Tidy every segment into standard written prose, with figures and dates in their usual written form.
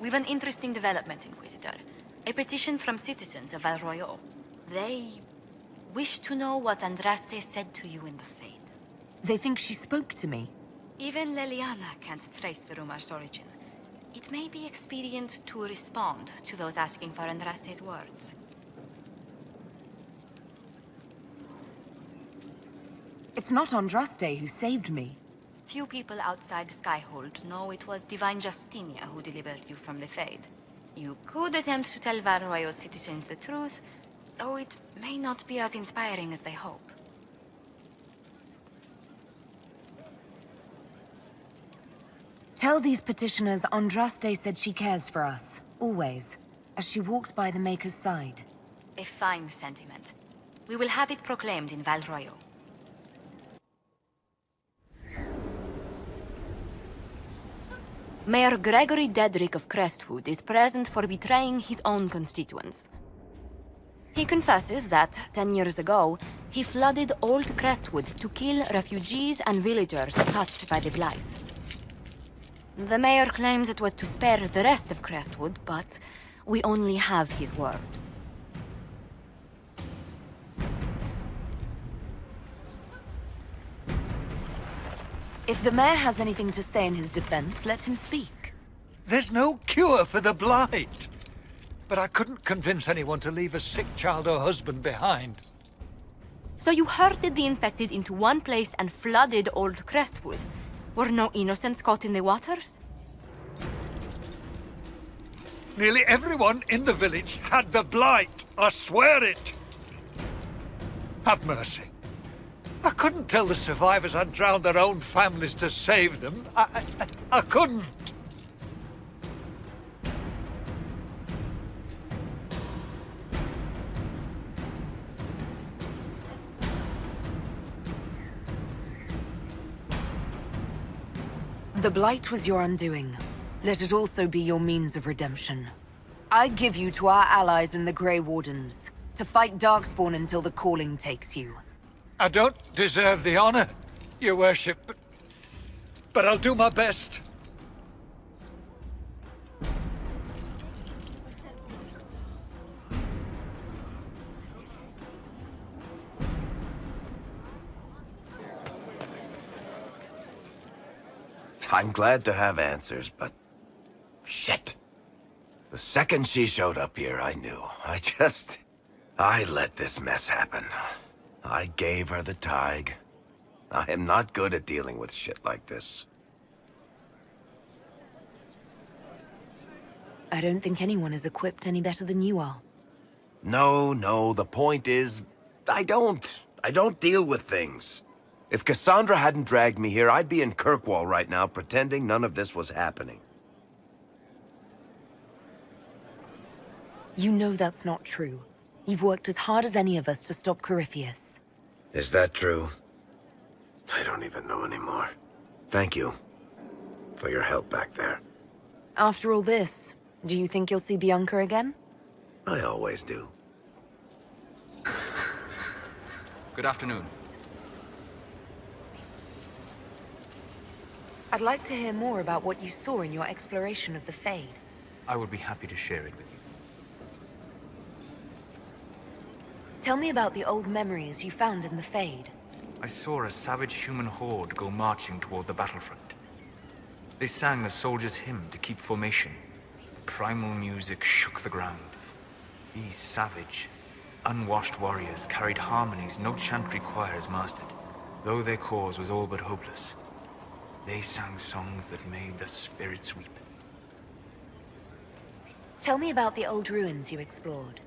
We've an interesting development, Inquisitor. A petition from citizens of Valroyo. They wish to know what Andraste said to you in the Fade. They think she spoke to me. Even Leliana can't trace the rumor's origin. It may be expedient to respond to those asking for Andraste's words. It's not Andraste who saved me. Few people outside Skyhold know it was Divine Justinia who delivered you from the Fade. You could attempt to tell Valroyo's citizens the truth, though it may not be as inspiring as they hope. Tell these petitioners Andraste said she cares for us, always, as she walks by the Maker's side. A fine sentiment. We will have it proclaimed in Valroyo. Mayor Gregory Dedrick of Crestwood is present for betraying his own constituents. He confesses that, 10 years ago, he flooded Old Crestwood to kill refugees and villagers touched by the Blight. The mayor claims it was to spare the rest of Crestwood, but we only have his word. If the mayor has anything to say in his defense, let him speak. There's no cure for the Blight. But I couldn't convince anyone to leave a sick child or husband behind. So you herded the infected into one place and flooded Old Crestwood? Were no innocents caught in the waters? Nearly everyone in the village had the Blight. I swear it. Have mercy. I couldn't tell the survivors I'd drowned their own families to save them. I couldn't. The Blight was your undoing. Let it also be your means of redemption. I give you to our allies in the Grey Wardens, to fight Darkspawn until the calling takes you. I don't deserve the honor, your worship, but I'll do my best. I'm glad to have answers, but... shit. The second she showed up here, I knew. I let this mess happen. I gave her the Tig. I am not good at dealing with shit like this. I don't think anyone is equipped any better than you are. No, the point is... I don't deal with things. If Cassandra hadn't dragged me here, I'd be in Kirkwall right now pretending none of this was happening. You know that's not true. You've worked as hard as any of us to stop Corypheus. Is that true? I don't even know anymore. Thank you for your help back there. After all this, do you think you'll see Bianca again? I always do. Good afternoon. I'd like to hear more about what you saw in your exploration of the Fade. I would be happy to share it with you. Tell me about the old memories you found in the Fade. I saw a savage human horde go marching toward the battlefront. They sang a soldier's hymn to keep formation. The primal music shook the ground. These savage, unwashed warriors carried harmonies no chantry choirs mastered, though their cause was all but hopeless. They sang songs that made the spirits weep. Tell me about the old ruins you explored.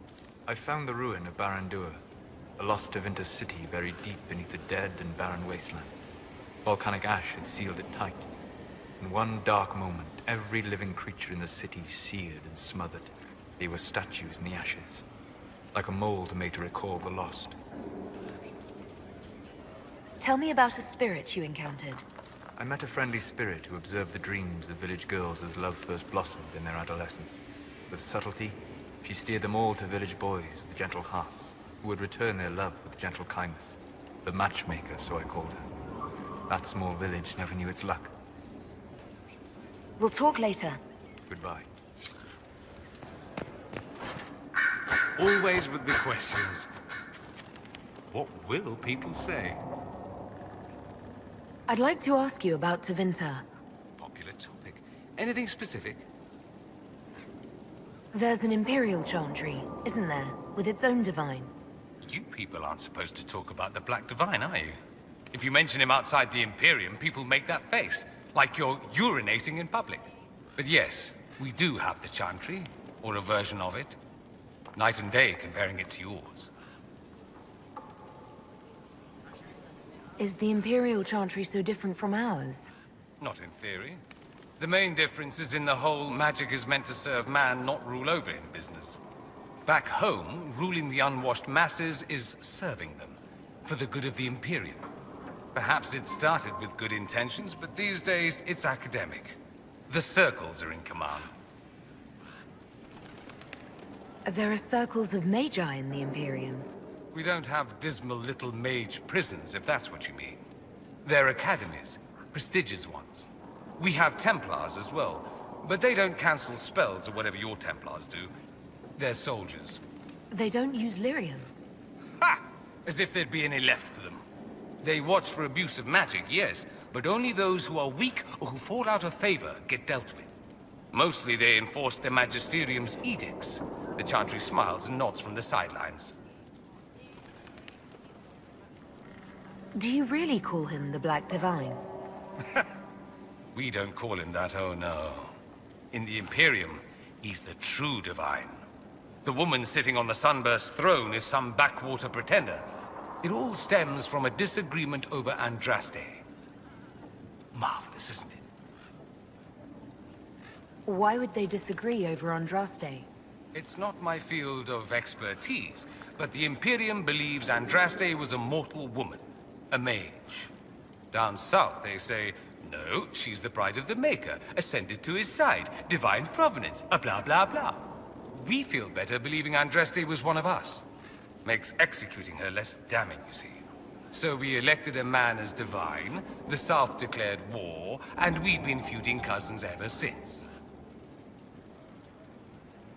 I found the ruin of Barandur, a lost Tevinter city buried deep beneath the dead and barren wasteland. Volcanic ash had sealed it tight. In one dark moment, every living creature in the city seared and smothered. They were statues in the ashes, like a mold made to recall the lost. Tell me about a spirit you encountered. I met a friendly spirit who observed the dreams of village girls as love first blossomed in their adolescence. With subtlety, she steered them all to village boys with gentle hearts, who would return their love with gentle kindness. The matchmaker, so I called her. That small village never knew its luck. We'll talk later. Goodbye. Always with the questions. What will people say? I'd like to ask you about Tevinter. Popular topic. Anything specific? There's an Imperial Chantry, isn't there? With its own divine. You people aren't supposed to talk about the Black Divine, are you? If you mention him outside the Imperium, people make that face, like you're urinating in public. But yes, we do have the Chantry, or a version of it. Night and day comparing it to yours. Is the Imperial Chantry so different from ours? Not in theory. The main difference is in the whole magic is meant to serve man, not rule over him business. Back home, ruling the unwashed masses is serving them, for the good of the Imperium. Perhaps it started with good intentions, but these days it's academic. The circles are in command. There are circles of Magi in the Imperium. We don't have dismal little mage prisons, if that's what you mean. They're academies, prestigious ones. We have Templars as well, but they don't cancel spells or whatever your Templars do. They're soldiers. They don't use lyrium. Ha! As if there'd be any left for them. They watch for abuse of magic, yes, but only those who are weak or who fall out of favor get dealt with. Mostly they enforce their Magisterium's edicts. The Chantry smiles and nods from the sidelines. Do you really call him the Black Divine? We don't call him that, oh no. In the Imperium, he's the true divine. The woman sitting on the Sunburst throne is some backwater pretender. It all stems from a disagreement over Andraste. Marvelous, isn't it? Why would they disagree over Andraste? It's not my field of expertise, but the Imperium believes Andraste was a mortal woman, a mage. Down south, they say, no, she's the bride of the Maker, ascended to his side, divine provenance, a blah blah blah. We feel better believing Andraste was one of us. Makes executing her less damning, you see. So we elected a man as divine, the South declared war, and we've been feuding cousins ever since.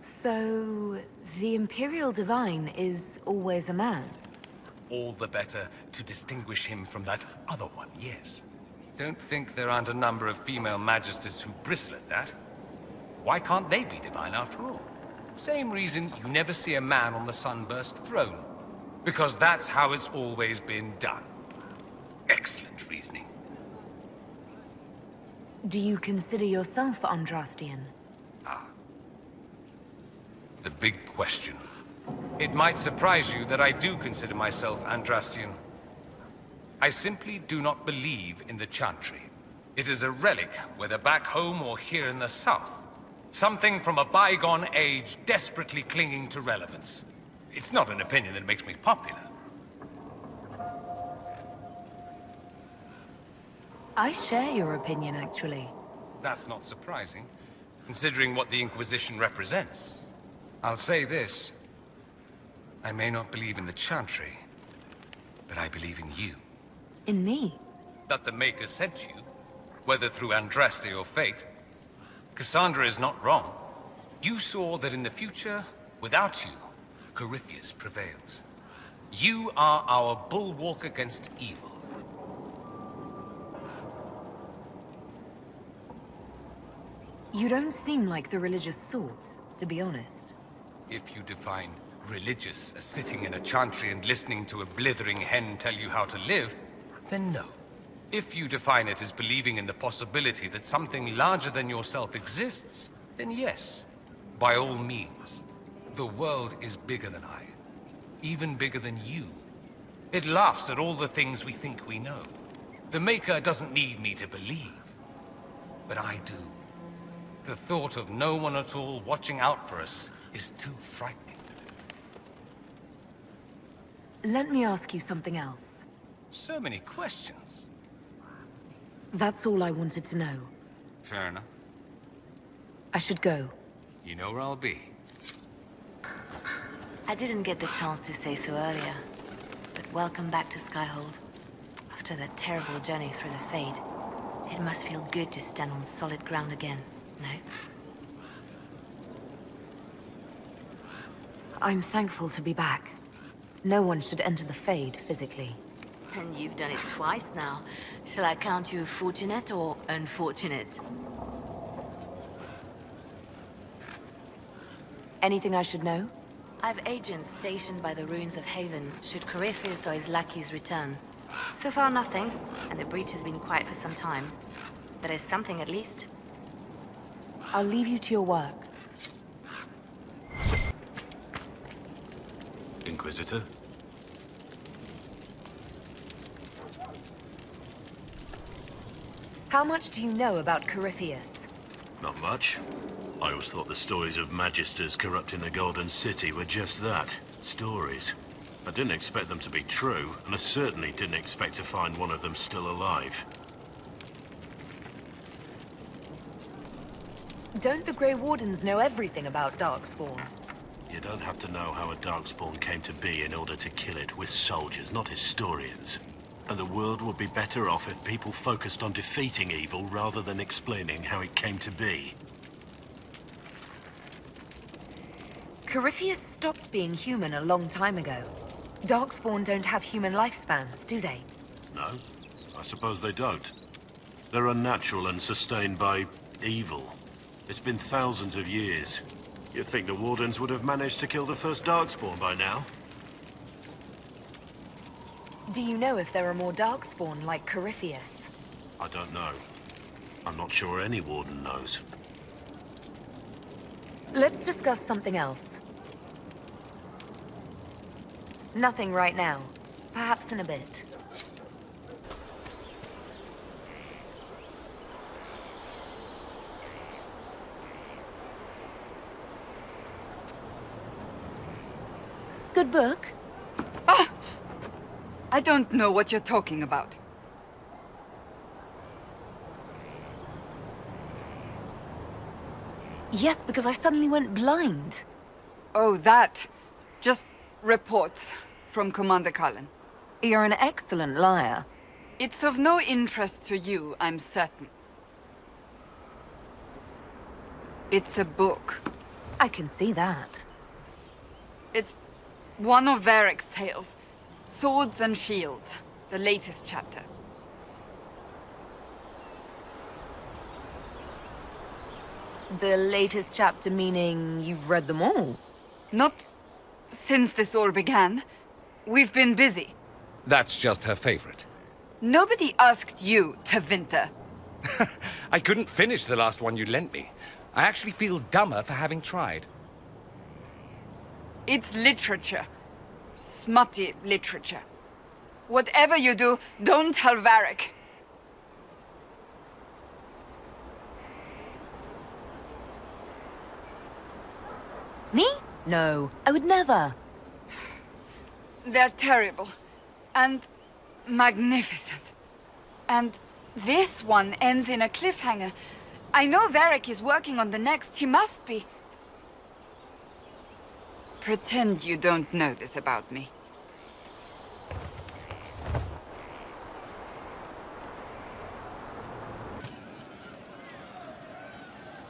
So, the Imperial Divine is always a man? All the better to distinguish him from that other one, yes. Don't think there aren't a number of female magisters who bristle at that. Why can't they be divine after all? Same reason you never see a man on the Sunburst throne. Because that's how it's always been done. Excellent reasoning. Do you consider yourself Andrastian? The big question. It might surprise you that I do consider myself Andrastian. I simply do not believe in the Chantry. It is a relic, whether back home or here in the South. Something from a bygone age desperately clinging to relevance. It's not an opinion that makes me popular. I share your opinion, actually. That's not surprising, considering what the Inquisition represents. I'll say this. I may not believe in the Chantry, but I believe in you. In me? That the Maker sent you, whether through Andraste or fate. Cassandra is not wrong. You saw that in the future, without you, Corypheus prevails. You are our bulwark against evil. You don't seem like the religious sort, to be honest. If you define religious as sitting in a chantry and listening to a blithering hen tell you how to live, then no. If you define it as believing in the possibility that something larger than yourself exists, then yes, by all means. The world is bigger than I, even bigger than you. It laughs at all the things we think we know. The Maker doesn't need me to believe, but I do. The thought of no one at all watching out for us is too frightening. Let me ask you something else. So many questions. That's all I wanted to know. Fair enough. I should go. You know where I'll be. I didn't get the chance to say so earlier, but welcome back to Skyhold. After that terrible journey through the Fade, it must feel good to stand on solid ground again, no? I'm thankful to be back. No one should enter the Fade physically. And you've done it twice now. Shall I count you fortunate or unfortunate? Anything I should know? I've agents stationed by the ruins of Haven, should Corypheus or his lackeys return. So far nothing, and the breach has been quiet for some time. There is something at least. I'll leave you to your work. Inquisitor? How much do you know about Corypheus? Not much. I always thought the stories of Magisters corrupting the Golden City were just that, stories. I didn't expect them to be true, and I certainly didn't expect to find one of them still alive. Don't the Grey Wardens know everything about Darkspawn? You don't have to know how a Darkspawn came to be in order to kill it. We're soldiers, not historians. And the world would be better off if people focused on defeating evil rather than explaining how it came to be. Corypheus stopped being human a long time ago. Darkspawn don't have human lifespans, do they? No, I suppose they don't. They're unnatural and sustained by evil. It's been thousands of years. You'd think the Wardens would have managed to kill the first Darkspawn by now. Do you know if there are more Darkspawn like Corypheus? I don't know. I'm not sure any Warden knows. Let's discuss something else. Nothing right now. Perhaps in a bit. Good book? I don't know what you're talking about. Yes, because I suddenly went blind. Oh, that. Just reports from Commander Cullen. You're an excellent liar. It's of no interest to you, I'm certain. It's a book. I can see that. It's one of Varric's tales. Swords and Shields, the latest chapter. The latest chapter meaning you've read them all? Not since this all began. We've been busy. That's just her favorite. Nobody asked you, Tevinter. I couldn't finish the last one you lent me. I actually feel dumber for having tried. It's literature. Smutty literature. Whatever you do, don't tell Varric. Me? No, I would never. They're terrible. And magnificent. And this one ends in a cliffhanger. I know Varric is working on the next. He must be. Pretend you don't know this about me.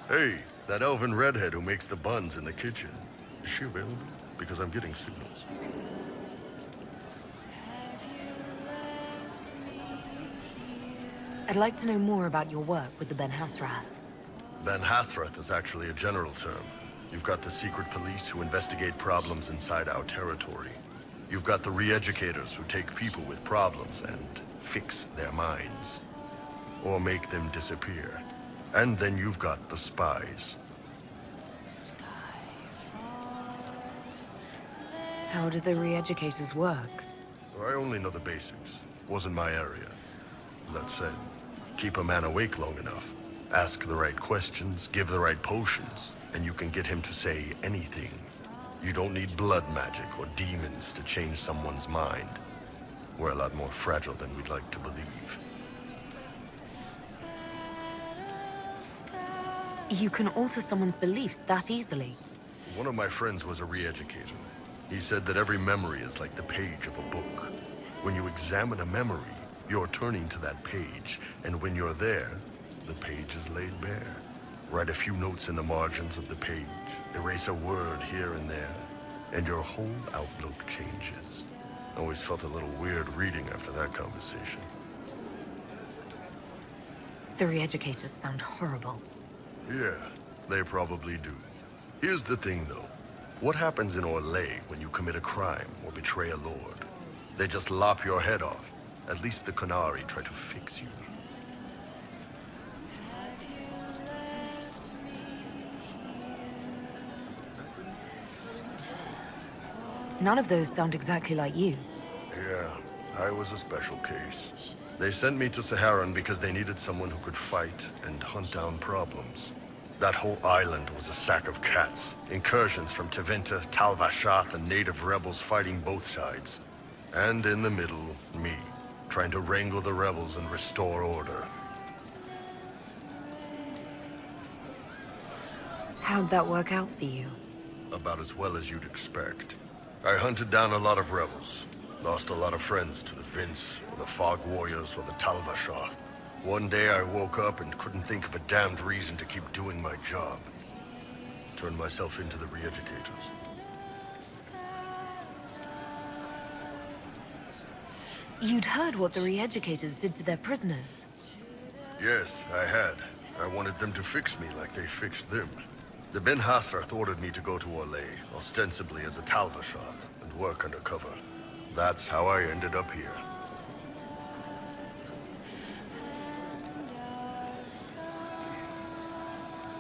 Hey, that elven redhead who makes the buns in the kitchen. Is she available? Because I'm getting signals. I'd like to know more about your work with the Ben Hasrath. Ben Hasrath is actually a general term. You've got the secret police who investigate problems inside our territory. You've got the re-educators who take people with problems and fix their minds. Or make them disappear. And then you've got the spies. How do the re-educators work? So I only know the basics. Wasn't my area. That said, keep a man awake long enough. Ask the right questions, give the right potions, and you can get him to say anything. You don't need blood magic or demons to change someone's mind. We're a lot more fragile than we'd like to believe. You can alter someone's beliefs that easily. One of my friends was a re-educator. He said that every memory is like the page of a book. When you examine a memory, you're turning to that page, and when you're there, the page is laid bare. Write a few notes in the margins of the page, erase a word here and there, and your whole outlook changes. Always felt a little weird reading after that conversation. The re-educators sound horrible. Yeah, they probably do. Here's the thing, though. What happens in Orlais when you commit a crime or betray a lord? They just lop your head off. At least the Qunari try to fix you. None of those sound exactly like you. Yeah, I was a special case. They sent me to Saharan because they needed someone who could fight and hunt down problems. That whole island was a sack of cats. Incursions from Tevinter, Tal Vashath, and native rebels fighting both sides. And in the middle, me, trying to wrangle the rebels and restore order. How'd that work out for you? About as well as you'd expect. I hunted down a lot of rebels. Lost a lot of friends to the Vince, or the Fog Warriors, or the Tal Vashath. One day I woke up and couldn't think of a damned reason to keep doing my job. Turned myself into the re-educators. You'd heard what the re-educators did to their prisoners. Yes, I had. I wanted them to fix me like they fixed them. The Ben Hassrath ordered me to go to Orlais, ostensibly as a Tal Vashath, and work undercover. That's how I ended up here.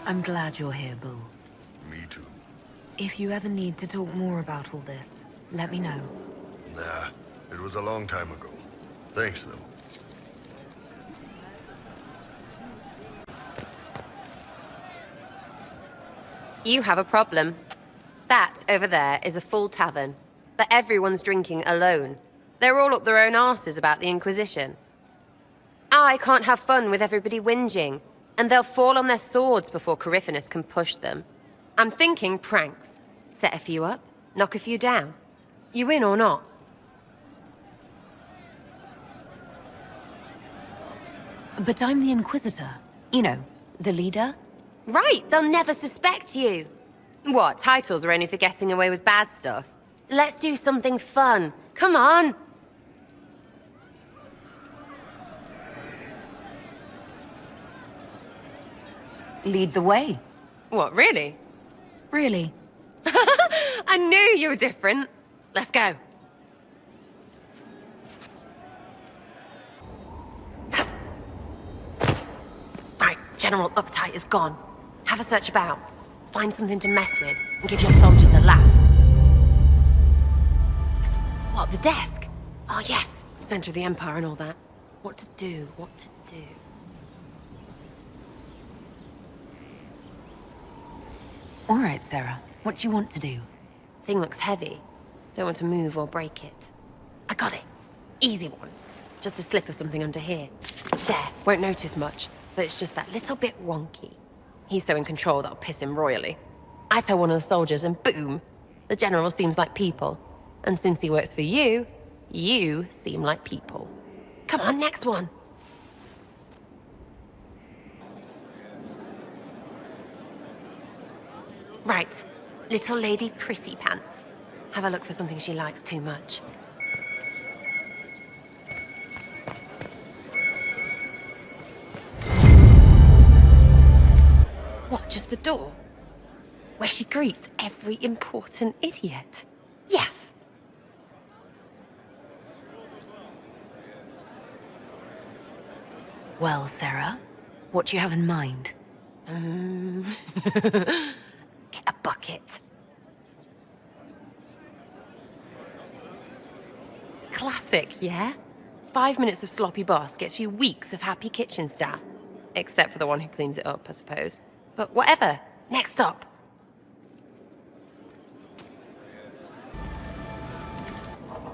I'm glad you're here, Bull. Me too. If you ever need to talk more about all this, let me know. Nah, it was a long time ago. Thanks, though. You have a problem. That over there is a full tavern, but everyone's drinking alone. They're all up their own arses about the Inquisition. I can't have fun with everybody whinging, and they'll fall on their swords before Coryphanus can push them. I'm thinking pranks. Set a few up, knock a few down. You in or not? But I'm the Inquisitor. You know, the leader. Right, they'll never suspect you. What, titles are only for getting away with bad stuff? Let's do something fun. Come on. Lead the way. What, really? Really? I knew you were different. Let's go. Right, General Uptight is gone. Have a search about. Find something to mess with, and give your soldiers a laugh. What, the desk? Oh yes, center of the Empire and all that. What to do, what to do. All right, Sarah. What do you want to do? Thing looks heavy. Don't want to move or break it. I got it. Easy one. Just a slip of something under here. There, won't notice much, but it's just that little bit wonky. He's so in control that'll piss him royally. I tell one of the soldiers and boom! The general seems like people. And since he works for you, you seem like people. Come on, next one. Right, little lady prissy pants. Have a look for something she likes too much. What, just the door? Where she greets every important idiot. Yes! Well, Sarah, what do you have in mind? Get a bucket. Classic, yeah? 5 minutes of sloppy boss gets you weeks of happy kitchen staff. Except for the one who cleans it up, I suppose. But whatever. Next up.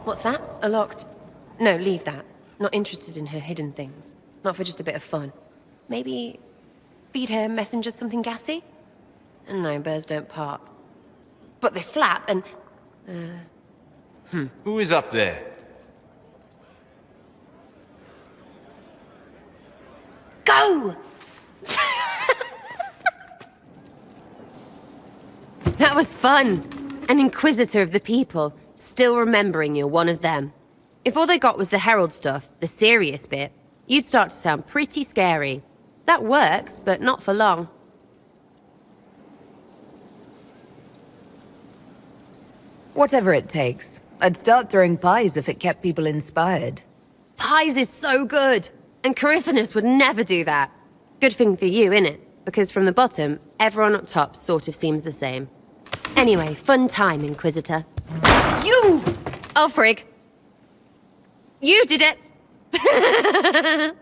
What's that? A locked... No, leave that. Not interested in her hidden things. Not for just a bit of fun. Maybe... feed her messengers something gassy? No, birds don't pop. But they flap and... Who is up there? Go! That was fun. An Inquisitor of the people, still remembering you're one of them. If all they got was the Herald stuff, the serious bit, you'd start to sound pretty scary. That works, but not for long. Whatever it takes. I'd start throwing pies if it kept people inspired. Pies is so good! And Coryphanus would never do that. Good thing for you, innit? Because from the bottom, everyone up top sort of seems the same. Anyway, fun time, Inquisitor. You! Oh, frig. You did it!